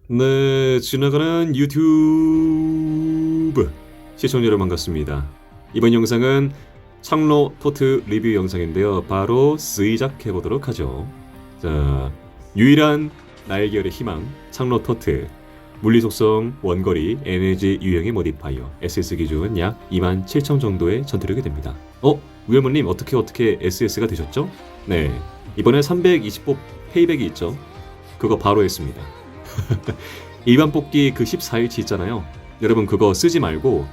네, 지나가는 유튜브 시청자 여러분 반갑습니다. 이번 영상은 창로 토트 리뷰 영상인데요. 바로 시작해 보도록 하죠. 자, 유일한 나의 계열의 희망 창로 토트 물리 속성, 원거리, 에너지 유형의 모디파이어 SS 기준 약 27,000 정도의 전투력이 됩니다. 우열무님 어떻게 SS가 되셨죠? 네, 이번에 320법 페이백이 있죠. 그거 바로 했습니다. 일반 뽑기 그 14일치 있잖아요. 여러분 그거 쓰지 말고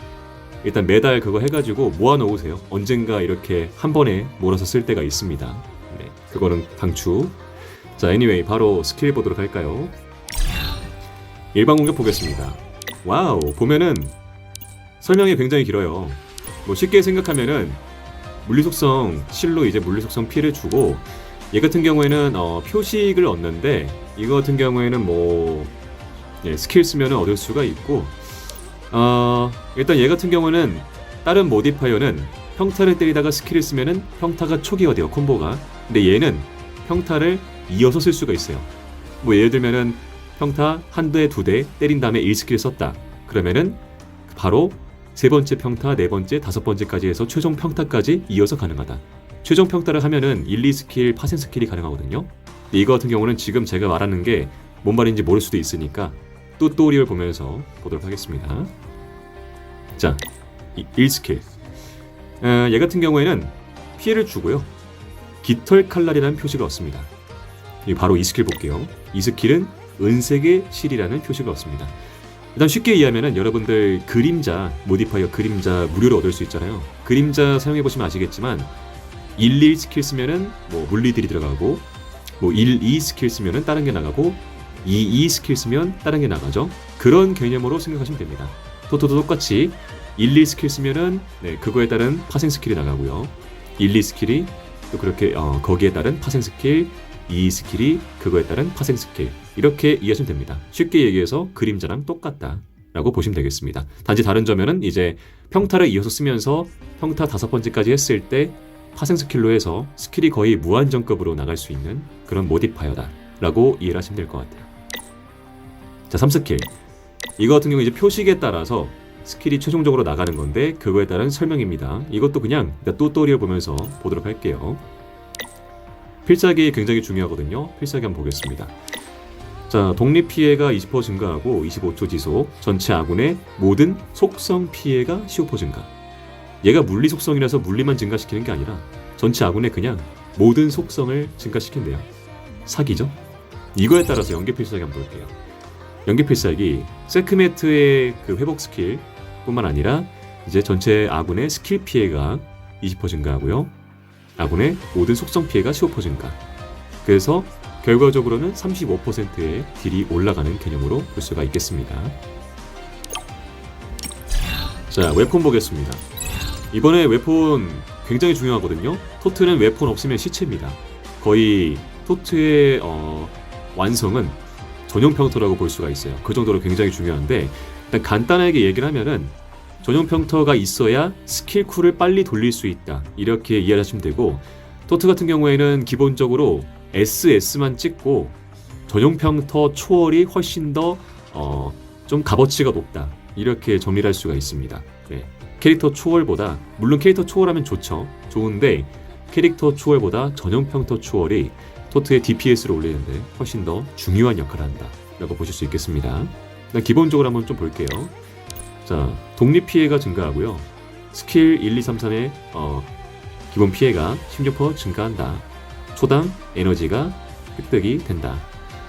일단 매달 그거 해가지고 모아놓으세요. 언젠가 이렇게 한 번에 몰아서 쓸 때가 있습니다. 네, 그거는 강추. 자, anyway 바로 스킬 보도록 할까요? 일반 공격 보겠습니다. 와우, 보면은 설명이 굉장히 길어요. 뭐 쉽게 생각하면은 물리속성 실로 이제 물리속성 피해를 주고, 얘 같은 경우에는 표식을 얻는데, 이거 같은 경우에는 뭐 스킬 쓰면은 얻을 수가 있고, 일단 얘 같은 경우는 다른 모디파이어는 평타를 때리다가 스킬을 쓰면은 평타가 초기화 돼요, 콤보가. 근데 얘는 평타를 이어서 쓸 수가 있어요. 뭐 예를 들면은 평타 한 대, 두 대 때린 다음에 1스킬 썼다. 그러면은 바로 세 번째 평타, 네 번째, 다섯 번째까지 해서 최종 평타까지 이어서 가능하다. 최종 평타를 하면은 1, 2스킬, 파생 스킬이 가능하거든요. 근데 이거 같은 경우는 지금 제가 말하는 게 뭔 말인지 모를 수도 있으니까 뚜토리얼 보면서 보도록 하겠습니다. 자, 1스킬. 얘 같은 경우에는 피해를 주고요. 깃털 칼날이라는 표식을 얻습니다. 바로 2스킬 볼게요. 2스킬은 은색의 실이라는 표식을 얻습니다. 일단 쉽게 이해하면은 여러분들 그림자, 모디파이어 그림자 무료로 얻을 수 있잖아요. 그림자 사용해보시면 아시겠지만 1, 1 스킬 쓰면은 뭐 물리들이 들어가고, 뭐 1, 2 스킬 쓰면은 다른 게 나가고, 2, 2 스킬 쓰면 다른 게 나가죠. 그런 개념으로 생각하시면 됩니다. 토토도 똑같이 1, 2 스킬 쓰면은 그거에 따른 파생 스킬이 나가고요. 1, 2 스킬이 또 그렇게 거기에 따른 파생 스킬, 2 스킬이 그거에 따른 파생 스킬, 이렇게 이해하시면 됩니다. 쉽게 얘기해서 그림자랑 똑같다 라고 보시면 되겠습니다. 단지 다른 점은 이제 평타를 이어서 쓰면서 평타 5번째까지 했을 때 파생 스킬로 해서 스킬이 거의 무한정급으로 나갈 수 있는 그런 모디파이어다 라고 이해를 하시면 될 것 같아요. 자, 3스킬. 이거 같은 경우 이제 표식에 따라서 스킬이 최종적으로 나가는 건데, 그거에 따른 설명입니다. 이것도 그냥 뚜토리얼 보면서 보도록 할게요. 필살기 굉장히 중요하거든요. 필살기 한번 보겠습니다. 자, 독립 피해가 20% 증가하고 25초 지속, 전체 아군의 모든 속성 피해가 15% 증가. 얘가 물리 속성이라서 물리만 증가시키는 게 아니라 전체 아군의 그냥 모든 속성을 증가시킨대요. 사기죠? 이거에 따라서 연계 필살기 한번 볼게요. 연계 필살기, 세크메트의 그 회복 스킬 뿐만 아니라 이제 전체 아군의 스킬 피해가 20% 증가하고요. 아군의 모든 속성 피해가 15% 증가. 그래서 결과적으로는 35%의 딜이 올라가는 개념으로 볼 수가 있겠습니다. 자, 웨폰 보겠습니다. 이번에 웨폰 굉장히 중요하거든요. 토트는 웨폰 없으면 시체입니다. 거의 토트의 완성은 전용 평터라고 볼 수가 있어요. 그 정도로 굉장히 중요한데, 일단 간단하게 얘기를 하면은 전용 평터가 있어야 스킬 쿨을 빨리 돌릴 수 있다, 이렇게 이해를 하시면 되고, 토트 같은 경우에는 기본적으로 SS만 찍고 전용 평터 초월이 훨씬 더 좀 값어치가 높다, 이렇게 정리를 할 수가 있습니다. 네. 캐릭터 초월보다, 물론 캐릭터 초월하면 좋은데 캐릭터 초월보다 전용 평터 초월이 토트의 DPS를 올리는데 훨씬 더 중요한 역할을 한다 라고 보실 수 있겠습니다. 기본적으로 한번 좀 볼게요. 자, 독립 피해가 증가하고요. 스킬 1, 2, 3, 3의 기본 피해가 16% 증가한다. 초당 에너지가 획득이 된다.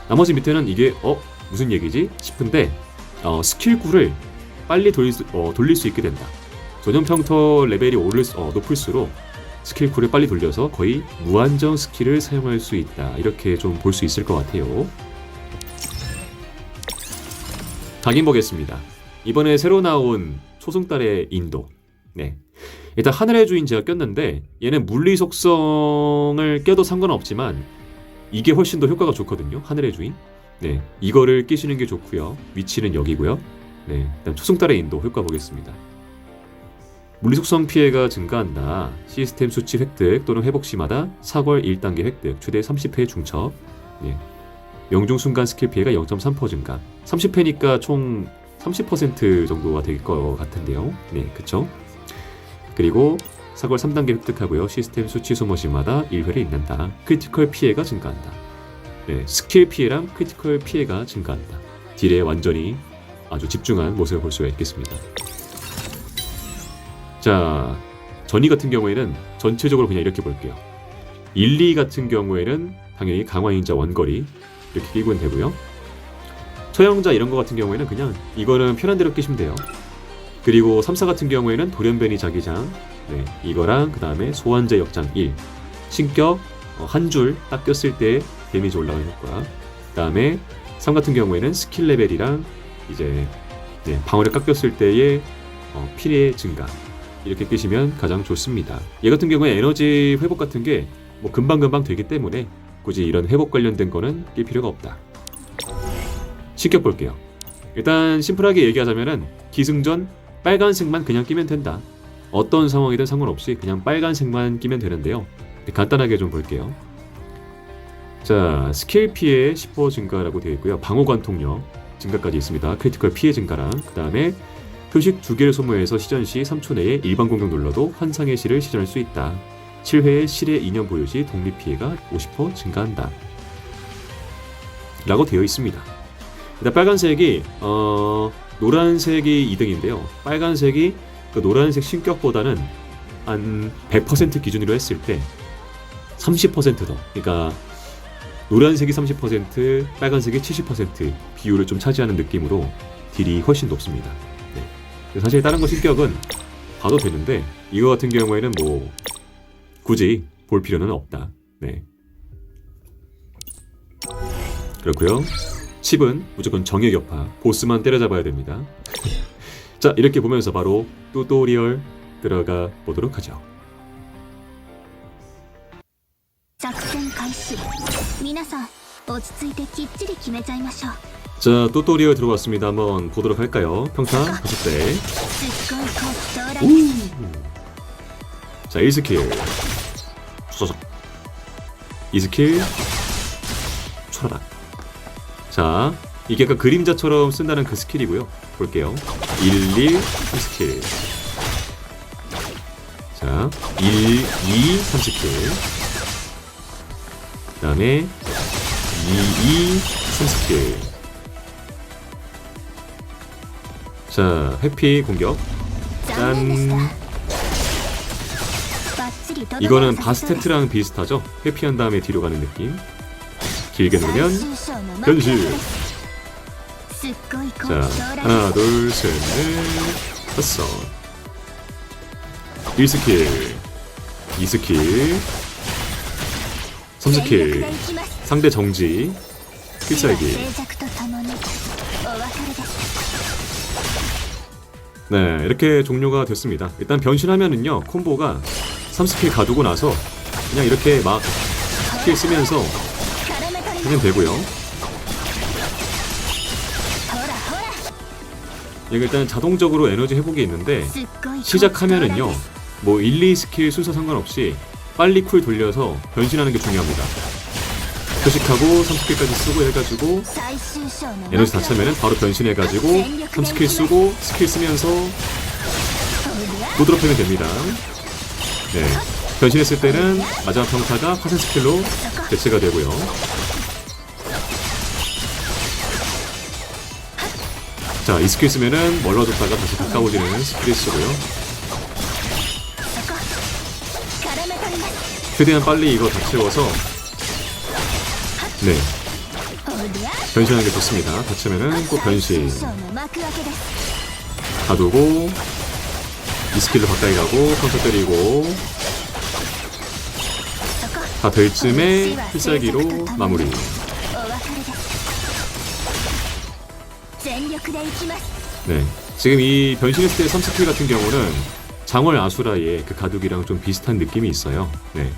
나머지 밑에는 이게 무슨 얘기지 싶은데, 스킬 쿨을 빨리 돌릴 수 있게 된다. 전용 평터 레벨이 높을수록 스킬 쿨을 빨리 돌려서 거의 무한정 스킬을 사용할 수 있다, 이렇게 좀 볼 수 있을 것 같아요. 각인 보겠습니다. 이번에 새로 나온 초승달의 인도. 네. 일단 하늘의 주인 제가 꼈는데, 얘는 물리 속성을 껴도 상관은 없지만 이게 훨씬 더 효과가 좋거든요. 하늘의 주인. 네. 이거를 끼시는 게 좋고요. 위치는 여기고요. 네. 일단 초승달의 인도 효과 보겠습니다. 물리 속성 피해가 증가한다. 시스템 수치 획득 또는 회복 시마다 사궐 1단계 획득, 최대 30회 중첩. 예. 명중 순간 스킬 피해가 0.3% 증가. 30회니까 총 30% 정도가 될 것 같은데요. 네, 그쵸? 그리고 사걸 3단계 획득하고요. 시스템 수치 소모시마다 1회를 잃는다. 크리티컬 피해가 증가한다. 네, 스킬 피해랑 크리티컬 피해가 증가한다. 딜에 완전히 아주 집중한 모습을 볼 수가 있겠습니다. 자, 전이 같은 경우에는 전체적으로 그냥 이렇게 볼게요. 1, 2 같은 경우에는 당연히 강화인자 원거리 이렇게 끼고는 되고요. 처형자 이런 거 같은 경우에는 그냥 이거는 편한 대로 끼시면 돼요. 그리고 3, 4 같은 경우에는 돌연변이 자기장, 네, 이거랑 그 다음에 소환제 역장 1, 신격 한 줄 딱 꼈을 때 데미지 올라가는 효과. 그 다음에 3 같은 경우에는 스킬 레벨이랑 이제 네, 방어력 깎였을 때의 피해 증가 이렇게 끼시면 가장 좋습니다. 얘 같은 경우에 에너지 회복 같은 게 뭐 금방금방 되기 때문에 굳이 이런 회복 관련된 거는 낄 필요가 없다. 신격 볼게요. 일단 심플하게 얘기하자면은 기승전 빨간색만 그냥 끼면 된다. 어떤 상황이든 상관없이 그냥 빨간색만 끼면 되는데요. 간단하게 좀 볼게요. 자, 스킬 피해 10% 증가라고 되어 있고요. 방어 관통력 증가까지 있습니다. 크리티컬 피해 증가랑 그 다음에 표식 2개를 소모해서 시전 시 3초 내에 일반 공격 눌러도 환상의 실을 시전할 수 있다. 7회의 실의 인연 보유 시 독립 피해가 50% 증가한다. 라고 되어 있습니다. 일단 빨간색이 노란색이 2등인데요. 빨간색이 그 노란색 신격보다는 한 100% 기준으로 했을 때 30% 더. 그러니까 노란색이 30%, 빨간색이 70% 비율을 좀 차지하는 느낌으로 딜이 훨씬 높습니다. 네. 사실 다른 거 신격은 봐도 되는데 이거 같은 경우에는 뭐 굳이 볼 필요는 없다. 네. 그렇고요. 칩은 무조건 정예격파, 보스만 때려잡아야 됩니다. 자, 이렇게 보면서 바로 튜토리얼 들어가 보도록 하죠. 作戦開始。皆さん落ち着いてきっちり決めちゃいましょう。 자, 튜토리얼 들어왔습니다. 한번 보도록 할까요? 평타 5대. すっごい好機到来です。 자, 1스킬 초저적 2스킬 초라락. 자, 이게 아까 그림자처럼 쓴다는 그 스킬이고요. 볼게요. 1, 1, 3스킬. 자, 1, 2, 3스킬. 그 다음에 2, 2, 3스킬. 자, 회피 공격. 짠. 이거는 바스테트랑 비슷하죠? 회피한 다음에 뒤로 가는 느낌. 길게 누르면 변신. 자, 하나, 둘, 셋, 넷, 다섯. 1스킬, 2스킬, 3스킬. 상대 정지. 필살기. 네, 이렇게 종료가 됐습니다. 일단 변신하면은요, 콤보가 3스킬 가두고 나서 그냥 이렇게 막 스킬 쓰면서 하면 되고요. 여기 일단 자동적으로 에너지 회복이 있는데 시작하면은요, 뭐 1, 2스킬 순서 상관없이 빨리 쿨 돌려서 변신하는 게 중요합니다. 표식하고 3스킬까지 쓰고 해가지고 에너지 다 차면은 바로 변신해가지고 3스킬 쓰고 스킬 쓰면서 보드롭 하면 됩니다. 네, 변신했을 때는 마지막 평타가 화산 스킬로 대체가 되고요. 자, 이 스킬 쓰면은 멀어졌다가 다시 가까워지는 스킬을 쓰고요. 최대한 빨리 이거 다 채워서 네, 변신하는 게 좋습니다. 다치면은 꼭 변신. 가두고 이 스킬로 가까이 가고 평타 때리고 다 될 쯤에 필살기로 마무리. 네, 지금 이 변신했을 때 3스킬 같은 경우는 장월 아수라의 그 가둑이랑 좀 비슷한 느낌이 있어요. 네,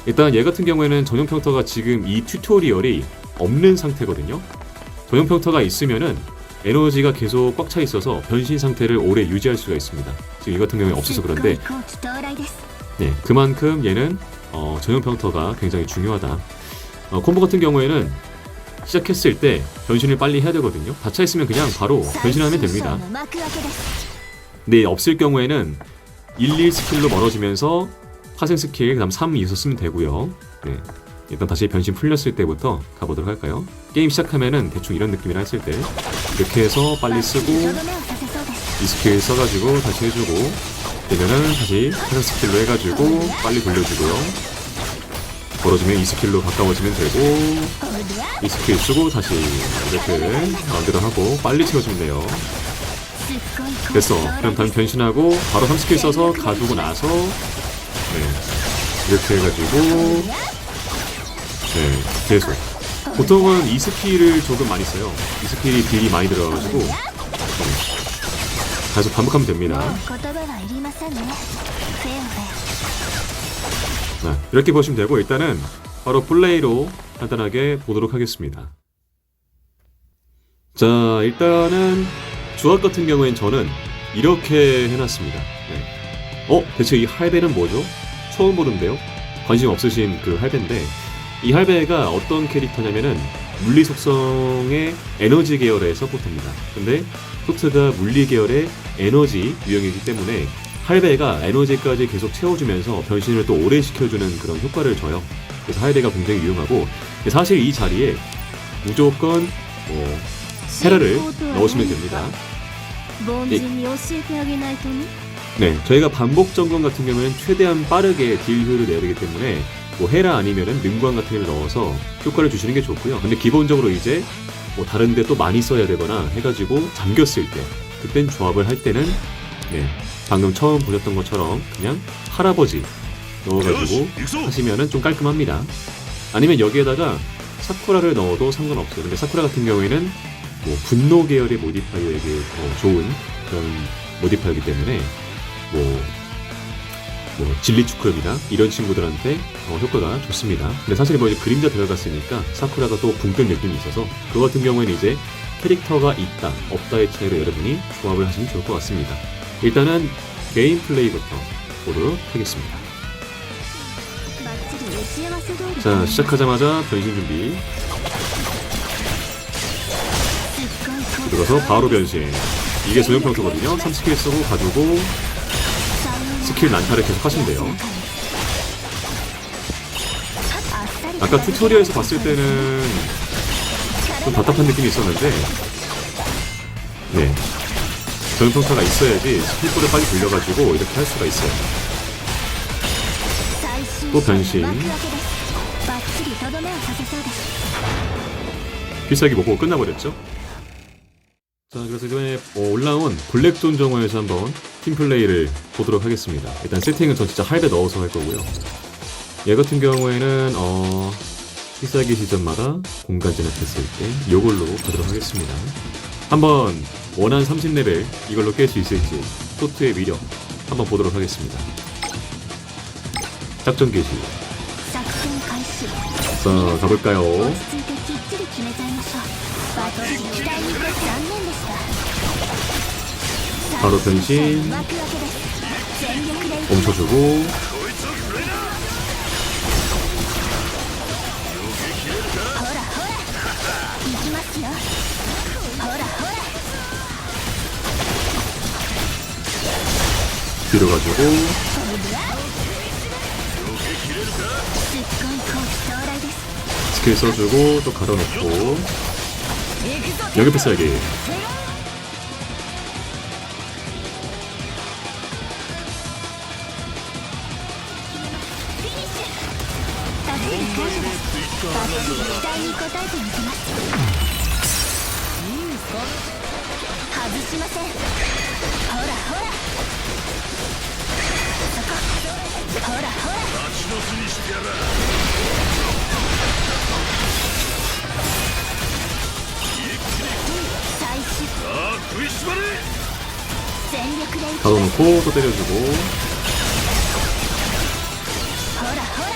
일단 얘 같은 경우에는 전용 평타가 지금 이 튜토리얼이 없는 상태거든요. 전용 평타가 있으면은 에너지가 계속 꽉 차 있어서 변신 상태를 오래 유지할 수가 있습니다. 지금 이 같은 경우에 없어서 그런데 네, 그만큼 얘는 전용 평타가 굉장히 중요하다. 콤보 같은 경우에는 시작했을 때 변신을 빨리 해야 되거든요. 닫혀 있으면 그냥 바로 변신하면 됩니다. 幕開けです 네, 없을 경우에는 1 스킬로 멀어지면서 파생 스킬 그다음 3 이어서 쓰면 되고요. 네, 일단 다시 변신 풀렸을 때부터 가보도록 할까요? 게임 시작하면은 대충 이런 느낌이라 했을 때 이렇게 해서 빨리 쓰고 とどめをさせそうです 이 스킬 써가지고 다시 해주고 되면은 다시 파생 스킬로 해가지고 빨리 돌려주고요. 멀어지면 이 스킬로 가까워지면 되고 이 스킬 쓰고 다시 이렇게 마음대로 하고 빨리 채워주면 돼요. すっごい高 됐어. 潮 그럼 다음 변신하고 바로 3스킬 써서 가두고 나서 네, 이렇게 해가지고 네, 계속 보통은 이 스킬을 조금 많이 써요. 이 스킬이 딜이 많이 들어가지고 네, 계속 반복하면 됩니다. 言葉はいりませんねフェアフェ 네, 이렇게 보시면 되고 일단은 바로 플레이로 간단하게 보도록 하겠습니다. 자, 일단은 조합 같은 경우엔 저는 이렇게 해놨습니다. 네. 대체 이 할배는 뭐죠? 처음 보는데요? 관심 없으신 그 할배인데 이 할배가 어떤 캐릭터냐면은 물리 속성의 에너지 계열의 서포터입니다. 근데 토트가 물리 계열의 에너지 유형이기 때문에 할배가 에너지까지 계속 채워주면서 변신을 또 오래 시켜주는 그런 효과를 줘요. 그래서 할배가 굉장히 유용하고 사실 이 자리에 무조건 헤라를 넣으시면 됩니다. 凡人に教えてあげないとね 네, 저희가 반복 점검 같은 경우에는 최대한 빠르게 딜 효율을 내야 되기 때문에 뭐 헤라 아니면은 능광 같은 걸 넣어서 효과를 주시는 게 좋고요. 근데 기본적으로 이제 뭐 다른데 또 많이 써야 되거나 해가지고 잠겼을 때 그땐 조합을 할 때는 네, 방금 처음 보셨던 것처럼 그냥 할아버지 넣어가지고 하시면은 좀 깔끔합니다. 아니면 여기에다가 사쿠라를 넣어도 상관없어요. 근데 사쿠라 같은 경우에는 뭐 분노 계열의 모디파이어에게 더 좋은 그런 모디파이어이기 때문에 뭐 진리축크럽이나 이런 친구들한테 효과가 좋습니다. 근데 사실 뭐 이제 그림자 들어갔으니까 사쿠라가 또 붕뜬 느낌이 있어서 그거 같은 경우에는 이제 캐릭터가 있다 없다의 차이로 여러분이 조합을 하시면 좋을 것 같습니다. 일단은 게임 플레이부터 보도록 하겠습니다. バッチリ打ち合わせ通り 자, 시작하자마자 변신 준비. すっごい高潮 들어서 바로 변신. 이게 소형평소거든요. 3스킬 쓰고 가지고 스킬 난타를 계속 하시면 돼요. 아까 튜토리얼에서 봤을 때는 좀 답답한 느낌이 있었는데 네, 소형평타가 있어야지 스킬볼을 빨리 돌려가지고 이렇게 할 수가 있어요. 또 변신. 幕開けですバッチリとどめをさせそうです 필살기 못 보고 끝나버렸죠. 자, 그래서 이번에 올라온 블랙존 정화에서 한번 팀플레이를 보도록 하겠습니다. 일단 세팅은 전 진짜 할배 넣어서 할 거고요. 얘 같은 경우에는 필살기 시점마다 공간 진압했을 때 이걸로 가도록 하겠습니다. 한번 원한 30레벨 이걸로 깰 수 있을지 토트의 위력 한번 보도록 하겠습니다. 작전 개시. 作戦開始 자, 가볼까요? 落ち着いてきっちり決めちゃいましょうバトルに期待に残念でした 바로 변신. 幕開けです全力で 멈춰주고 ほらほら行きますよほらほら 뒤로 가지고 すっごい好機到来です 스킬 써주고 또 가둬놓고 여기 필살기.バッチリ解除ですバッチリ期待に応えてみせます外しませんほらほらそこほらほら最終全力で行き 가둬놓고 또 때려주고 ほらほら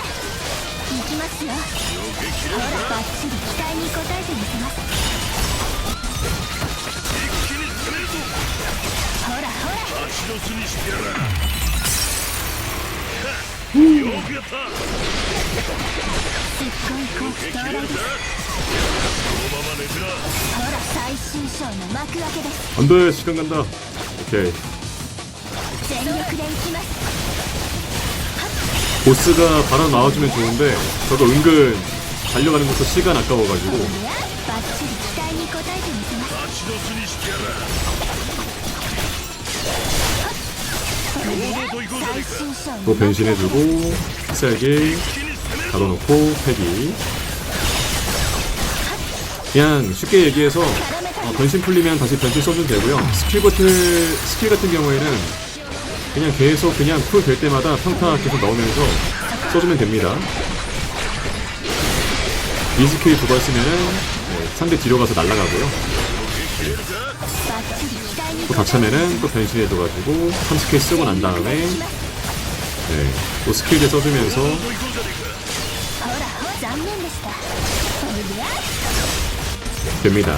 行きますよほらバッチリ期待に応えてみせますほらほらごい好機到来です。ほら最終章の幕開けです。 안돼 시간 간다. 오케이. 全力でいきます。 보스가 바로 나와주면 좋은데 저거 은근 달려가는 것도 시간 아까워가지고 バッチリ期待に応えてみせます。最終章の 또 변신해주고 흡살기 가둬놓고 패기. 그냥 쉽게 얘기해서 변신 풀리면 다시 변신 써주면 되고요. 스킬 같은 경우에는 그냥 계속 그냥 쿨 될 때마다 평타 계속 넣으면서 써주면 됩니다. 이 스킬 두 번 쓰면은 상대 뒤로 가서 날아가고요. バッチリ期待に 또 다차면은 또 변신해줘가지고 3스킬 쓰고 난 다음에 또 스킬을 써주면서 ほら残念でした。おりゃ 됩니다.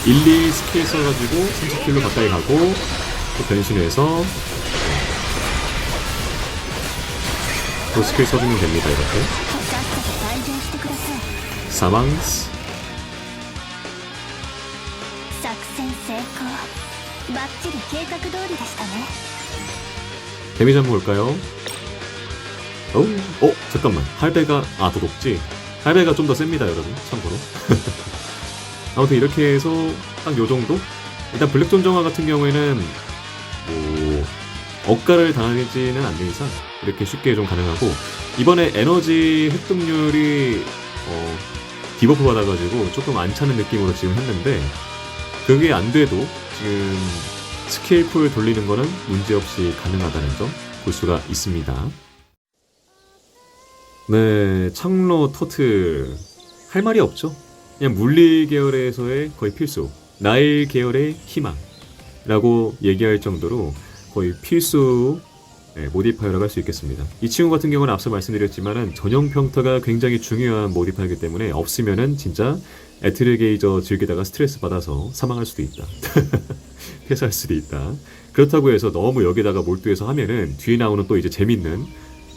일 1, 2 스킬 써가지고 30킬로 가까이 가고 또 변신해서 또 스킬 써주면 됩니다. 이렇게 さっさと退場してください。 사망스 作戦成功。バッチリ計画通りでしたね。 데미지 한번 볼까요? 잠깐만 할배가 더 높지? 할배가 좀 더 셉니다 여러분 참고로. 아무튼 이렇게 해서 딱 요정도? 일단 블랙존 정화 같은 경우에는 뭐 억가를 당하지는 않는 이상 이렇게 쉽게 좀 가능하고, 이번에 에너지 획득률이 디버프 받아가지고 조금 안 차는 느낌으로 지금 했는데, 그게 안 돼도 지금 스킬풀 돌리는 거는 문제없이 가능하다는 점 볼 수가 있습니다. 네, 창로 토트 할 말이 없죠. 그냥 물리 계열에서의 거의 필수, 나일 계열의 희망이라고 얘기할 정도로 거의 필수 모디파이어라고 할 수 있겠습니다. 이 친구 같은 경우는 앞서 말씀드렸지만은 전용 평타가 굉장히 중요한 모디파이어이기 때문에 없으면은 진짜 에트르게이저 즐기다가 스트레스 받아서 사망할 수도 있다. 패스할 수도 있다. 그렇다고 해서 너무 여기다가 몰두해서 하면은 뒤에 나오는 또 이제 재밌는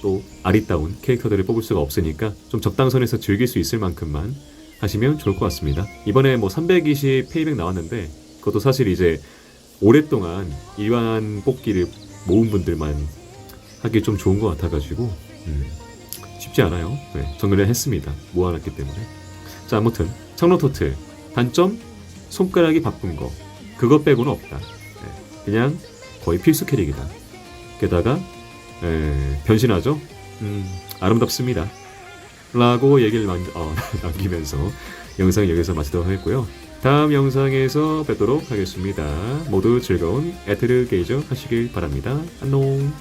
또 아리따운 캐릭터들을 뽑을 수가 없으니까 좀 적당선에서 즐길 수 있을 만큼만 하시면 좋을 것 같습니다. 이번에 뭐 320 페이백 나왔는데 그것도 사실 이제 오랫동안 일반 뽑기를 모은 분들만 하기 좀 좋은 것 같아가지고 쉽지 않아요. 정리를 했습니다. 모아놨기 때문에. 자, 아무튼 창로토트 단점 손가락이 바쁜 거, 그거 빼고는 없다. 그냥 거의 필수 캐릭이다. 게다가 변신하죠? 아름답습니다. 라고 얘기를 남기면서 영상 여기서 마치도록 하겠고요. 다음 영상에서 뵙도록 하겠습니다. 모두 즐거운 에트르게이저 하시길 바랍니다. 안녕.